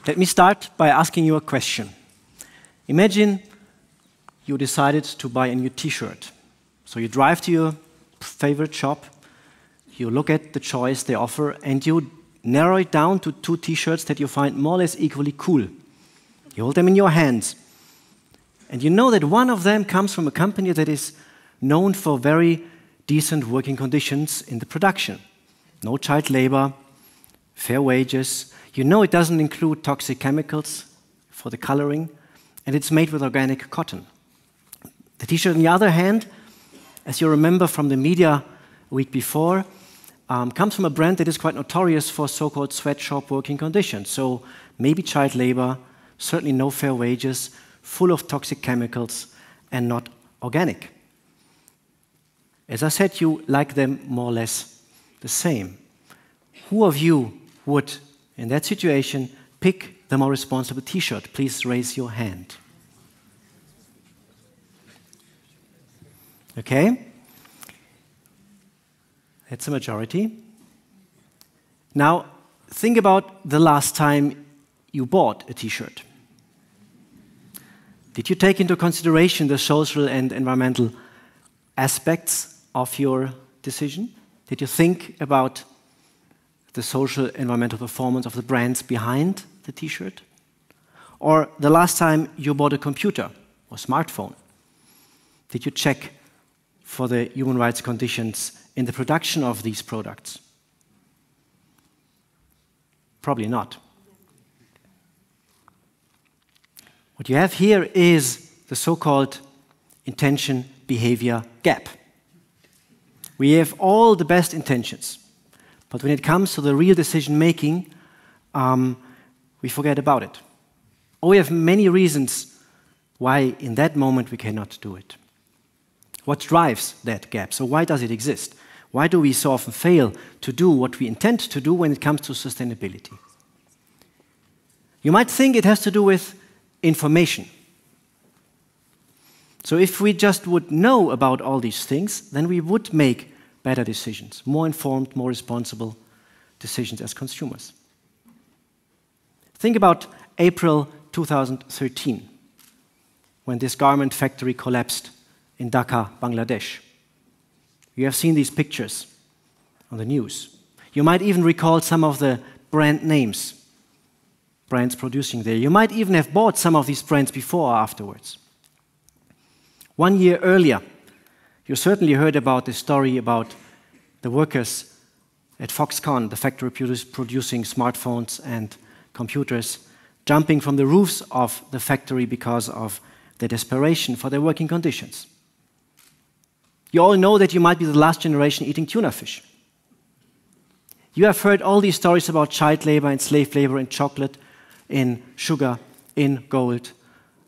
Let me start by asking you a question. Imagine you decided to buy a new t-shirt. So you drive to your favorite shop, you look at the choice they offer, and you narrow it down to 2 t-shirts that you find more or less equally cool. You hold them in your hands. And you know that one of them comes from a company that is known for very decent working conditions in the production. No child labor, fair wages. You know it doesn't include toxic chemicals for the coloring, and it's made with organic cotton. The t-shirt, on the other hand, as you remember from the media a week before, comes from a brand that is quite notorious for so-called sweatshop working conditions. So maybe child labor, certainly no fair wages, full of toxic chemicals, and not organic. As I said, you like them more or less the same. Who of you would, in that situation, pick the more responsible t-shirt? Please raise your hand. Okay? That's a majority. Now, think about the last time you bought a t-shirt. Did you take into consideration the social and environmental aspects of your decision? Did you think about the social environmental performance of the brands behind the t-shirt? Or the last time you bought a computer or smartphone, did you check for the human rights conditions in the production of these products? Probably not. What you have here is the so-called intention-behavior gap. We have all the best intentions, but when it comes to the real decision-making, we forget about it. Or we have many reasons why in that moment we cannot do it. What drives that gap? So why does it exist? Why do we so often fail to do what we intend to do when it comes to sustainability? You might think it has to do with information. So if we just would know about all these things, then we would make better decisions, more informed, more responsible decisions as consumers. Think about April 2013, when this garment factory collapsed in Dhaka, Bangladesh. You have seen these pictures on the news. You might even recall some of the brand names, brands producing there. You might even have bought some of these brands before or afterwards. 1 year earlier, you certainly heard about the story about the workers at Foxconn, the factory producing smartphones and computers, jumping from the roofs of the factory because of their desperation for their working conditions. You all know that you might be the last generation eating tuna fish. You have heard all these stories about child labor and slave labor in chocolate, in sugar, in gold,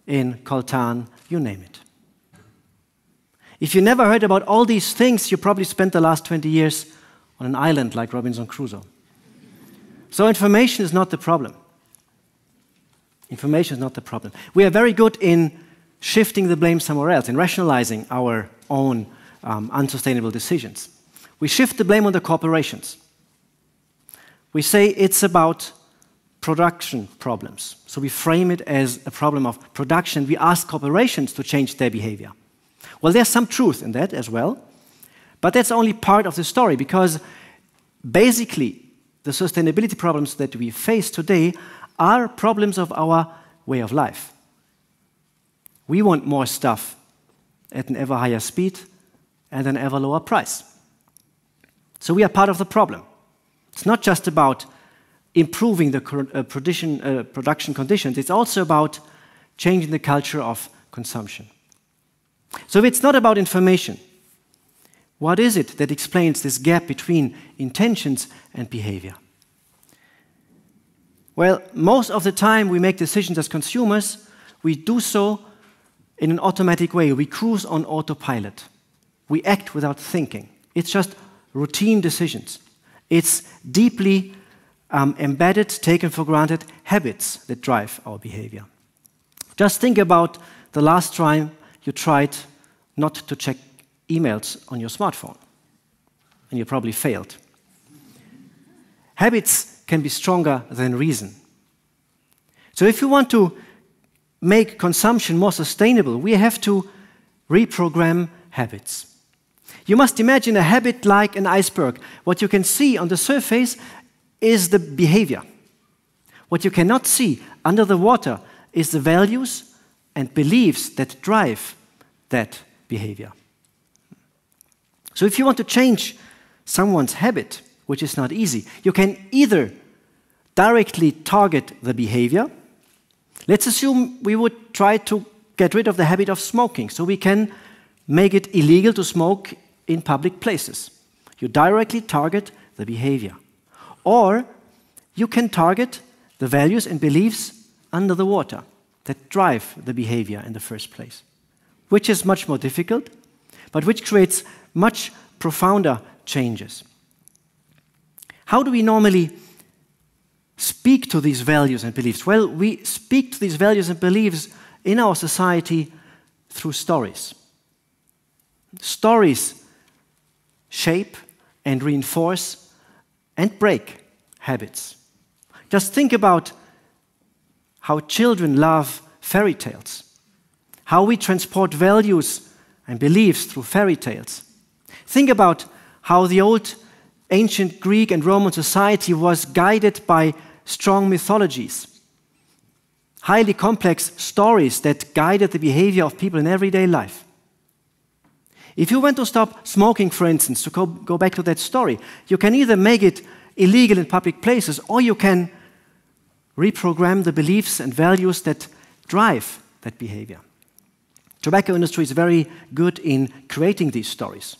in coltan, you name it. If you never heard about all these things, you probably spent the last 20 years on an island like Robinson Crusoe. So information is not the problem. Information is not the problem. We are very good in shifting the blame somewhere else, in rationalizing our own unsustainable decisions. We shift the blame on the corporations. We say it's about production problems. So we frame it as a problem of production. We ask corporations to change their behavior. Well, there's some truth in that as well, but that's only part of the story, because basically the sustainability problems that we face today are problems of our way of life. We want more stuff at an ever higher speed and an ever lower price. So we are part of the problem. It's not just about improving the production conditions, it's also about changing the culture of consumption. So if it's not about information, what is it that explains this gap between intentions and behavior? Well, most of the time we make decisions as consumers, we do so in an automatic way. We cruise on autopilot. We act without thinking. It's just routine decisions. It's deeply embedded, taken for granted habits that drive our behavior. Just think about the last time you tried not to check emails on your smartphone, and you probably failed. Habits can be stronger than reason. So if we want to make consumption more sustainable, we have to reprogram habits. You must imagine a habit like an iceberg. What you can see on the surface is the behavior. What you cannot see under the water is the values and beliefs that drive that behavior. So if you want to change someone's habit, which is not easy, you can either directly target the behavior. Let's assume we would try to get rid of the habit of smoking, so we can make it illegal to smoke in public places. You directly target the behavior. Or you can target the values and beliefs under the water that drive the behavior in the first place, which is much more difficult, but which creates much profounder changes. How do we normally speak to these values and beliefs? Well, we speak to these values and beliefs in our society through stories. Stories shape and reinforce and break habits. Just think about how children love fairy tales, how we transport values and beliefs through fairy tales. Think about how the old ancient Greek and Roman society was guided by strong mythologies, highly complex stories that guided the behavior of people in everyday life. If you want to stop smoking, for instance, to go back to that story, you can either make it illegal in public places, or you can reprogram the beliefs and values that drive that behavior. Tobacco industry is very good in creating these stories.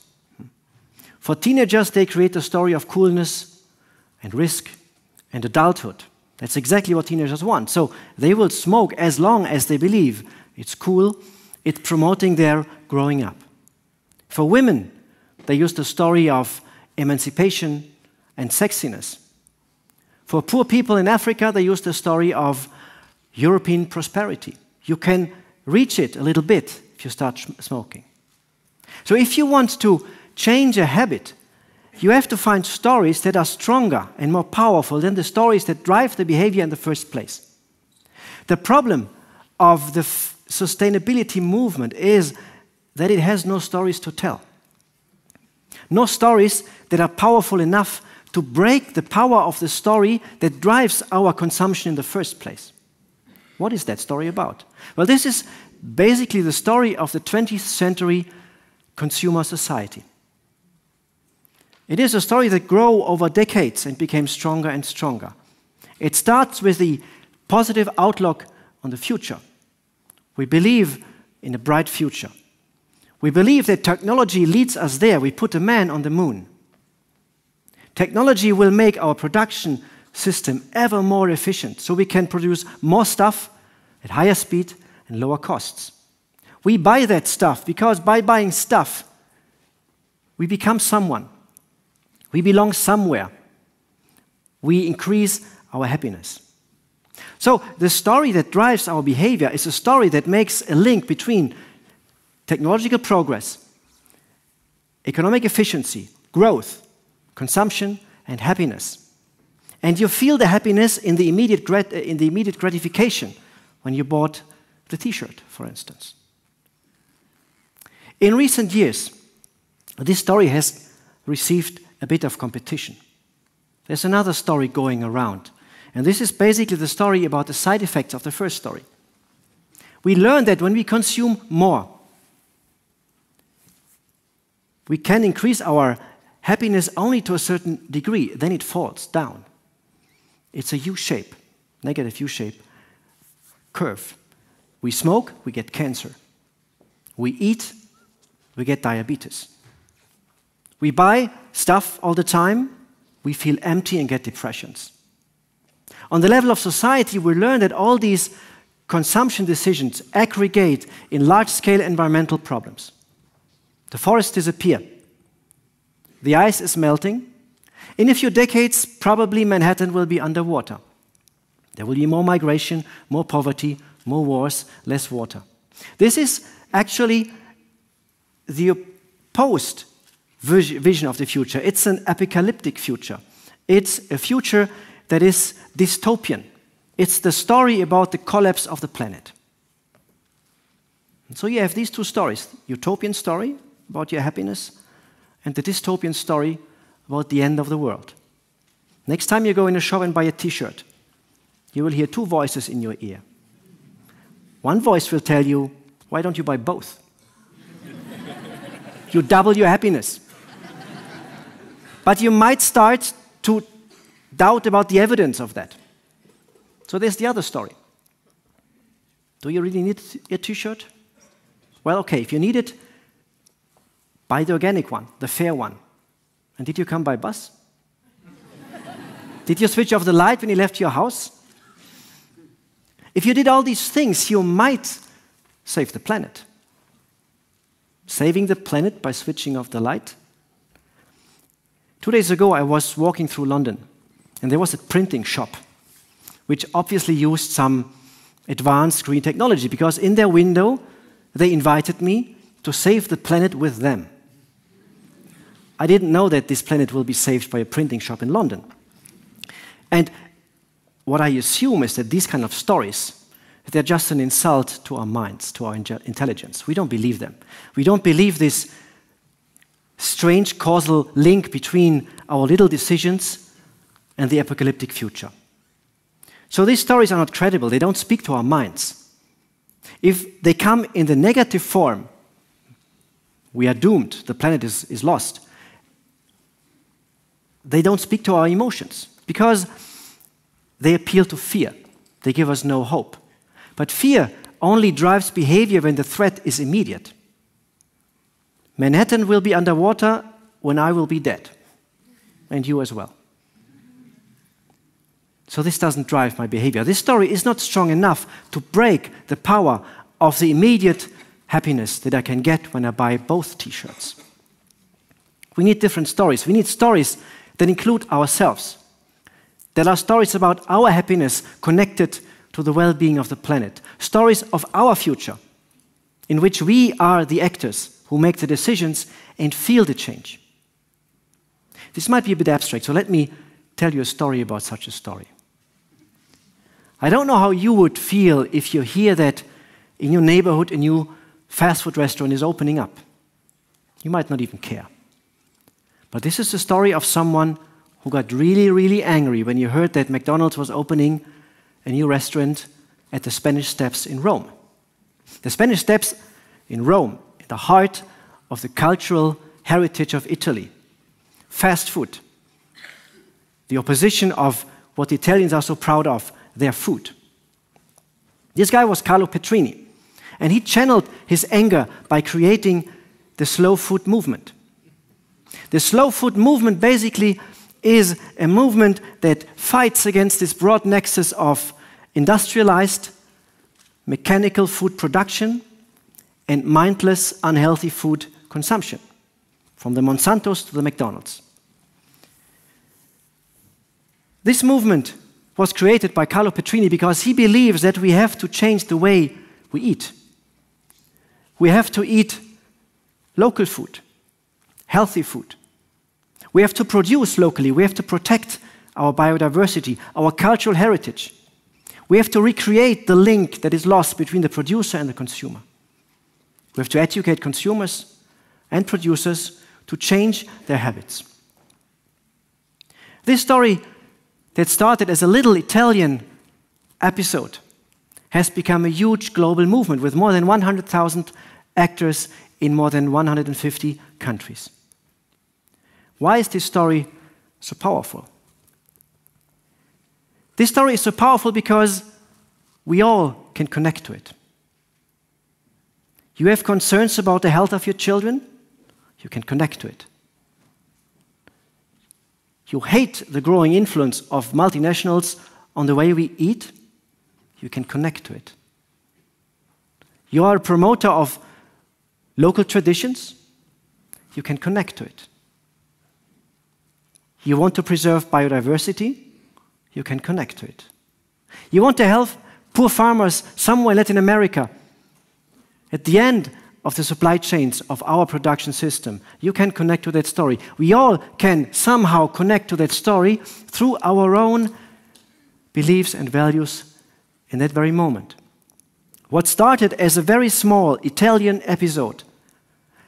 For teenagers, they create a story of coolness and risk and adulthood. That's exactly what teenagers want. So they will smoke as long as they believe it's cool, it's promoting their growing up. For women, they use the story of emancipation and sexiness. For poor people in Africa, they use the story of European prosperity. You can reach it a little bit if you start smoking. So if you want to change a habit, you have to find stories that are stronger and more powerful than the stories that drive the behavior in the first place. The problem of the sustainability movement is that it has no stories to tell. No stories that are powerful enough to break the power of the story that drives our consumption in the first place. What is that story about? Well, this is basically the story of the 20th century consumer society. It is a story that grew over decades and became stronger and stronger. It starts with the positive outlook on the future. We believe in a bright future. We believe that technology leads us there. We put a man on the moon. Technology will make our production system ever more efficient, so we can produce more stuff at higher speed and lower costs. We buy that stuff because by buying stuff, we become someone. We belong somewhere. We increase our happiness. So the story that drives our behavior is a story that makes a link between technological progress, economic efficiency, growth, consumption, and happiness. And you feel the happiness in the immediate gratification when you bought the T-shirt, for instance. In recent years, this story has received a bit of competition. There's another story going around, and this is basically the story about the side effects of the first story. We learn that when we consume more, we can increase our happiness only to a certain degree, then it falls down. It's a U-shape, negative U-shape curve. We smoke, we get cancer. We eat, we get diabetes. We buy stuff all the time, we feel empty and get depressions. On the level of society, we learn that all these consumption decisions aggregate in large-scale environmental problems. The forests disappear. The ice is melting. In a few decades, probably Manhattan will be underwater. There will be more migration, more poverty, more wars, less water. This is actually the opposed vision of the future. It's an apocalyptic future. It's a future that is dystopian. It's the story about the collapse of the planet. And so you have these two stories, utopian story about your happiness and the dystopian story about the end of the world. Next time you go in a shop and buy a t-shirt, you will hear two voices in your ear. One voice will tell you, why don't you buy both? You double your happiness. But you might start to doubt about the evidence of that. So there's the other story. Do you really need a t-shirt? Well, okay, if you need it, buy the organic one, the fair one. And did you come by bus? Did you switch off the light when you left your house? If you did all these things, you might save the planet. Saving the planet by switching off the light? 2 days ago, I was walking through London, and there was a printing shop, which obviously used some advanced green technology, because in their window, they invited me to save the planet with them. I didn't know that this planet will be saved by a printing shop in London. And what I assume is that these kind of stories, they're just an insult to our minds, to our intelligence. We don't believe them. We don't believe this strange causal link between our little decisions and the apocalyptic future. So these stories are not credible. They don't speak to our minds. If they come in the negative form, we are doomed, the planet is lost. They don't speak to our emotions because they appeal to fear. They give us no hope. But fear only drives behavior when the threat is immediate. Manhattan will be underwater when I will be dead, and you as well. So this doesn't drive my behavior. This story is not strong enough to break the power of the immediate happiness that I can get when I buy both t-shirts. We need different stories. We need stories that include ourselves. There are stories about our happiness connected to the well-being of the planet. Stories of our future, in which we are the actors who make the decisions and feel the change. This might be a bit abstract, so let me tell you a story about such a story. I don't know how you would feel if you hear that in your neighborhood a new fast food restaurant is opening up. You might not even care. But this is the story of someone who got really, really angry when you heard that McDonald's was opening a new restaurant at the Spanish Steps in Rome. The Spanish Steps in Rome, in the heart of the cultural heritage of Italy. Fast food. The opposition of what the Italians are so proud of, their food. This guy was Carlo Petrini, and he channeled his anger by creating the slow food movement. The slow food movement basically is a movement that fights against this broad nexus of industrialized, mechanical food production and mindless, unhealthy food consumption, from the Monsantos to the McDonald's. This movement was created by Carlo Petrini because he believes that we have to change the way we eat. We have to eat local food, healthy food. We have to produce locally. We have to protect our biodiversity, our cultural heritage. We have to recreate the link that is lost between the producer and the consumer. We have to educate consumers and producers to change their habits. This story that started as a little Italian episode has become a huge global movement with more than 100,000 actors in more than 150 countries. Why is this story so powerful? This story is so powerful because we all can connect to it. You have concerns about the health of your children? You can connect to it. You hate the growing influence of multinationals on the way we eat? You can connect to it. You are a promoter of local traditions? You can connect to it. You want to preserve biodiversity? You can connect to it. You want to help poor farmers somewhere in Latin America? At the end of the supply chains of our production system, you can connect to that story. We all can somehow connect to that story through our own beliefs and values in that very moment. What started as a very small Italian episode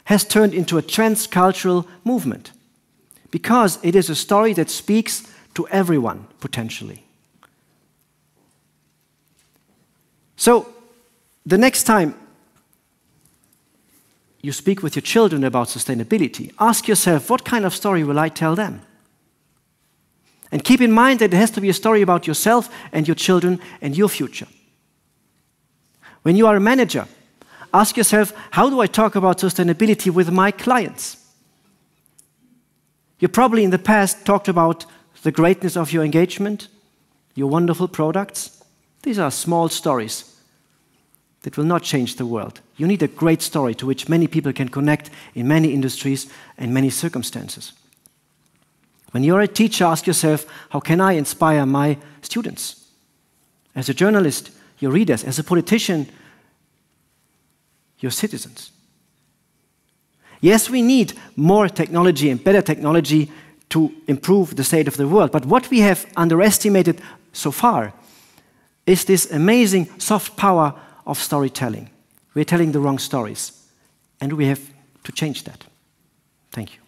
has turned into a transcultural movement because it is a story that speaks to everyone, potentially. So, the next time you speak with your children about sustainability, ask yourself, what kind of story will I tell them? And keep in mind that it has to be a story about yourself and your children and your future. When you are a manager, ask yourself, how do I talk about sustainability with my clients? You probably in the past talked about the greatness of your engagement, your wonderful products. These are small stories that will not change the world. You need a great story to which many people can connect in many industries and many circumstances. When you're a teacher, ask yourself, how can I inspire my students? As a journalist, your readers. As a politician, your citizens. Yes, we need more technology and better technology to improve the state of the world. But what we have underestimated so far is this amazing soft power of storytelling. We're telling the wrong stories, and we have to change that. Thank you.